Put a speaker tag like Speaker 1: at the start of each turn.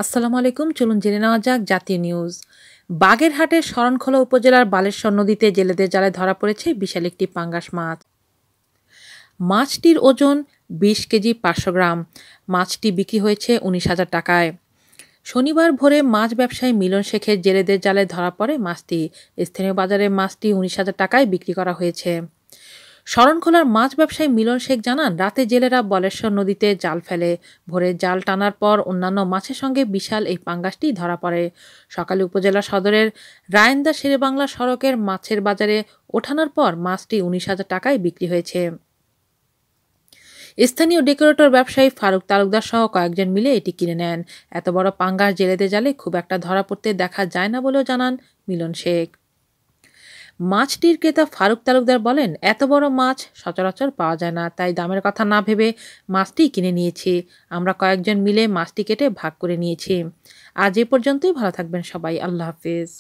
Speaker 1: আসসালামু আলাইকুম। চলুন জেনে নেওয়া যাক জাতীয় নিউজ। বাগেরহাটের শরণখোলা উপজেলার বালেশ্বর নদীতে জেলেদের জালে ধরা পড়েছে বিশাল একটি পাঙ্গাস মাছ। মাছটির ওজন ২০ কেজি ৫০০ গ্রাম। মাছটি বিক্রি হয়েছে ১৯,০০০ টাকায়। শনিবার ভোরে মাছ ব্যবসায়ী মিলন শেখের জেলেদের জালে ধরা পড়ে মাছটি। স্থানীয় বাজারে মাছটি ১৯,০০০ টাকায় বিক্রি করা হয়েছে। শরণখোলার মাছ ব্যবসায়ী মিলন শেখ জানান, রাতে জেলেরা বলেশ্বর নদীতে জাল ফেলে। ভোরে জাল টানার পর অন্যান্য মাছের সঙ্গে বিশাল এই পাঙ্গাসটি ধরা পড়ে। সকালে উপজেলা সদরের রায়েন্দা শেরেবাংলা সড়কের মাছের বাজারে ওঠানোর পর মাছটি ১৯,০০০ টাকায় বিক্রি হয়েছে। স্থানীয় ডেকোরেটর ব্যবসায়ী ফারুক তালুকদার সহ কয়েকজন মিলে এটি কিনে নেন। এত বড় পাঙ্গাস জেলেদের জালে খুব একটা ধরা পড়তে দেখা যায় না বলেও জানান মিলন শেখ। মাছটির ক্রেতা ফারুক তালুকদার বলেন, এত বড় মাছ সচরাচর পাওয়া যায় না, তাই দামের কথা না ভেবে মাছটি কিনে নিয়েছি। আমরা কয়েকজন মিলে মাছটি কেটে ভাগ করে নিয়েছি। আজ এ পর্যন্তই। ভালো থাকবেন সবাই। আল্লাহ হাফেজ।